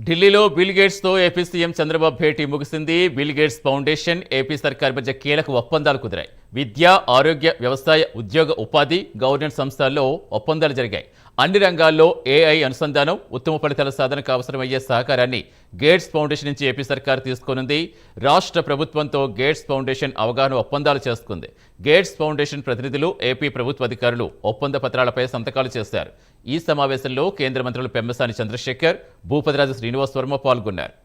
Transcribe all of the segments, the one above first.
ఢిల్లీలో bill గేట్స్తో AP CM Chandrababu భేటీ ముగిసింది. Bill gates foundation, AP సర్కార్ మధ్య కీలక ఒప్పందాలు కుదిరాయి. విద్య, ఆరోగ్య, వ్యవసాయ, ఉద్యోగ, ఉపాధి, గవర్నెన్స్ అంశాల్లో ఒప్పందాలు జరిగాయి. అన్ని రంగాల్లో ఏఐ అనుసంధానం, ఉత్తమ ఫలితాల సాధనకు అవసరమయ్యే సహకారాన్ని గేట్స్ ఫౌండేషన్ నుంచి ఏపీ సర్కార్ తీసుకోనుంది. రాష్ట్ర ప్రభుత్వంతో గేట్స్ ఫౌండేషన్ అవగాహన ఒప్పందాలు చేసుకుంది. గేట్స్ ఫౌండేషన్ ప్రతినిధులు, ఏపీ ప్రభుత్వ అధికారులు ఒప్పంద పత్రాలపై సంతకాలు చేశారు. ఈ సమావేశంలో కేంద్ర మంత్రులు పెమ్మసాని చంద్రశేఖర్, భూపతిరాజు శ్రీనివాస్ వర్మ పాల్గొన్నారు.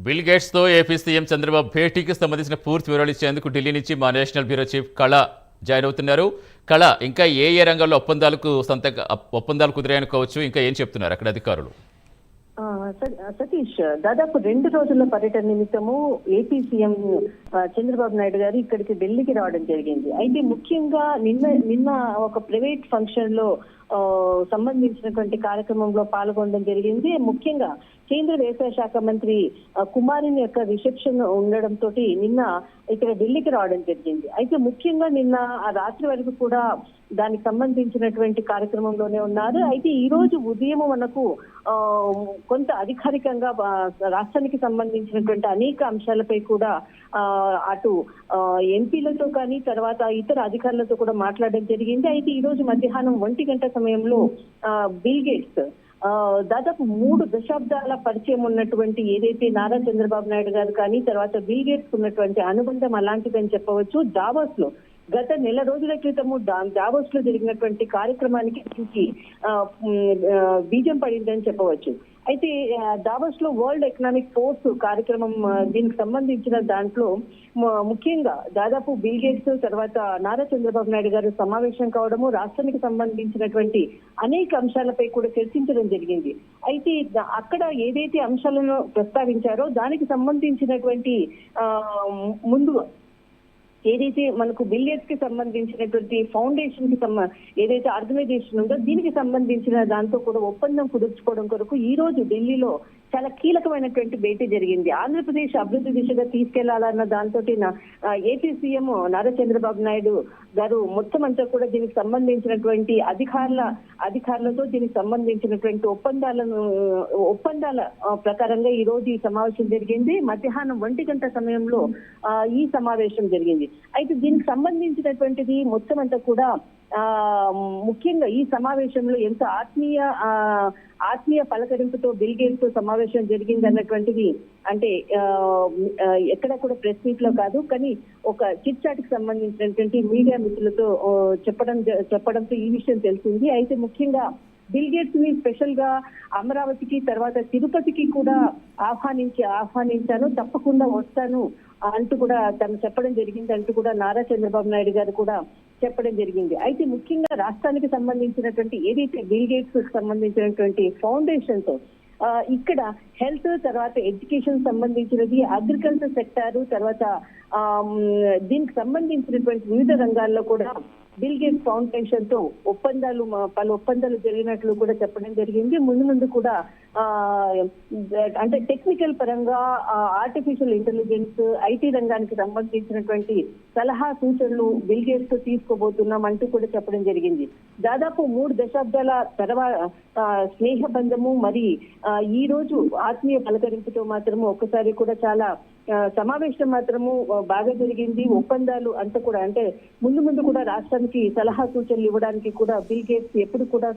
బిల్ గేట్స్తో ఏపీ సీఎం చంద్రబాబు భేటీకి సంబంధించిన పూర్తి వివరాలు ఇచ్చేందుకు ఢిల్లీ నుంచి మా నేషనల్ బ్యూరో చీఫ్ కళ జాయిన్ అవుతున్నారు. కళ, ఇంకా ఏ రంగంలో ఒప్పందాలు కుదిరాయనుకోవచ్చు, ఇంకా ఏం చెప్తున్నారు అక్కడ అధికారులు? సతీష్, దాదాపు 2 రోజుల పర్యటన నిమిత్తము ఏపీ సీఎం చంద్రబాబు నాయుడు గారు ఇక్కడికి ఢిల్లీకి రావడం జరిగింది. అయితే ముఖ్యంగా నిన్న ఒక ప్రైవేట్ ఫంక్షన్ లో సంబంధించినటువంటి కార్యక్రమంలో పాల్గొనడం జరిగింది. ముఖ్యంగా కేంద్ర వ్యవసాయ శాఖ మంత్రి కుమారుని యొక్క రిసెప్షన్ ఉండడంతో నిన్న ఇక్కడ ఢిల్లీకి రావడం జరిగింది. అయితే ముఖ్యంగా నిన్న ఆ రాత్రి వరకు కూడా దానికి సంబంధించినటువంటి కార్యక్రమంలోనే ఉన్నారు. అయితే ఈ రోజు ఉదయం మనకు కొంత అధికారికంగా రాష్ట్రానికి సంబంధించినటువంటి అనేక అంశాలపై కూడా అటు ఎంపీలతో కానీ తర్వాత ఇతర అధికారులతో కూడా మాట్లాడడం జరిగింది. అయితే ఈ రోజు మధ్యాహ్నం 1 గంట సమయంలో బిల్ గేట్స్ దాదాపు 3 దశాబ్దాల పరిచయం ఉన్నటువంటి ఏదైతే నారా చంద్రబాబు నాయుడు గారు కానీ తర్వాత బిల్ గేట్స్ ఉన్నటువంటి అనుబంధం అలాంటిదని చెప్పవచ్చు. దావోస్ లో గత నెల రోజుల క్రితము దావోస్ లో జరిగినటువంటి కార్యక్రమానికి బీజం పడిందని చెప్పవచ్చు. అయితే దావోస్ లో వరల్డ్ ఎకనామిక్ ఫోర్స్ కార్యక్రమం దీనికి సంబంధించిన దాంట్లో ముఖ్యంగా దాదాపు బిల్ గేట్స్ తర్వాత నారా చంద్రబాబు నాయుడు గారు సమావేశం కావడము, రాష్ట్రానికి సంబంధించినటువంటి అనేక అంశాలపై కూడా చర్చించడం జరిగింది. అయితే అక్కడ ఏదైతే అంశాలను ప్రస్తావించారో దానికి సంబంధించినటువంటి ముందు ఏదైతే మనకు బిల్ గేట్స్ కి సంబంధించినటువంటి ఫౌండేషన్ కి ఏదైతే ఆర్గనైజేషన్ ఉందో దీనికి సంబంధించిన దాంతో కూడా ఒప్పందం కుదుర్చుకోవడం కొరకు ఈ రోజు ఢిల్లీలో చాలా కీలకమైనటువంటి భేటీ జరిగింది. ఆంధ్రప్రదేశ్ అభివృద్ధి దిశగా తీసుకెళ్లాలన్న దాంతో ఏపీ సీఎం నారా చంద్రబాబు నాయుడు గారు మొత్తం అంతా కూడా దీనికి సంబంధించినటువంటి అధికారులతో దీనికి సంబంధించినటువంటి ఒప్పందాల ప్రకారంగా ఈ రోజు ఈ సమావేశం జరిగింది. మధ్యాహ్నం 1 గంట సమయంలో ఈ సమావేశం జరిగింది. అయితే దీనికి సంబంధించినటువంటిది మొత్తం అంతా కూడా ముఖ్యంగా ఈ సమావేశంలో ఎంత ఆత్మీయ పలకరింపుతో బిల్ గేట్స్ తో సమావేశం జరిగింది అన్నటువంటిది అంటే ఎక్కడ కూడా ప్రెస్ మీట్ లో కాదు, కానీ ఒక చిట్ చాట్ కి సంబంధించినటువంటి మీడియా మిత్రులతో చెప్పడంతో ఈ విషయం తెలిసింది. అయితే ముఖ్యంగా బిల్ గేట్స్ ని స్పెషల్ గా అమరావతికి తర్వాత తిరుపతికి కూడా ఆహ్వానించాను, తప్పకుండా వస్తాను అంటూ కూడా తను చెప్పడం జరిగింది అంటూ కూడా నారా చంద్రబాబు నాయుడు గారు కూడా చెప్పడం జరిగింది. అయితే ముఖ్యంగా రాష్ట్రానికి సంబంధించినటువంటి ఏదైతే బిల్ గేట్స్ కి సంబంధించినటువంటి ఫౌండేషన్ తో ఇక్కడ హెల్త్ తర్వాత ఎడ్యుకేషన్ సంబంధించినది, అగ్రికల్చర్ సెక్టారు తర్వాత దీనికి సంబంధించినటువంటి వివిధ రంగాల్లో కూడా బిల్ గేట్స్ ఫౌండేషన్ తో పలు ఒప్పందాలు జరిగినట్లు కూడా చెప్పడం జరిగింది. ముందు కూడా అంటే టెక్నికల్ పరంగా ఆర్టిఫిషియల్ ఇంటెలిజెన్స్, ఐటీ రంగానికి సంబంధించినటువంటి సలహా సూచనలు బిల్ గేట్స్ తో తీసుకోబోతున్నాం అంటూ కూడా చెప్పడం జరిగింది. దాదాపు 3 దశాబ్దాల స్నేహబంధము మరి ఈ రోజు ఆత్మీయ పలకరింపుతో మాత్రము ఒక్కసారి కూడా చాలా సమావేశం మాత్రము బాగా జరిగింది. ఒప్పందాలు అంతా కూడా అంటే ముందు కూడా రాష్ట్రానికి సలహా సూచనలు ఇవ్వడానికి కూడా బిల్ గేట్స్ ఎప్పుడు కూడా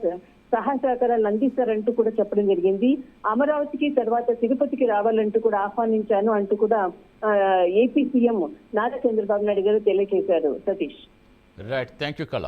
సహాయ సహకారాలు అందిస్తారంటూ కూడా చెప్పడం జరిగింది. అమరావతికి తర్వాత తిరుపతికి రావాలంటూ కూడా ఆహ్వానించాను అంటూ కూడా ఏపీ సీఎం నారా చంద్రబాబు నాయుడు గారు తెలియజేశారు. సతీష్, రైట్, థ్యాంక్ యూ కళ.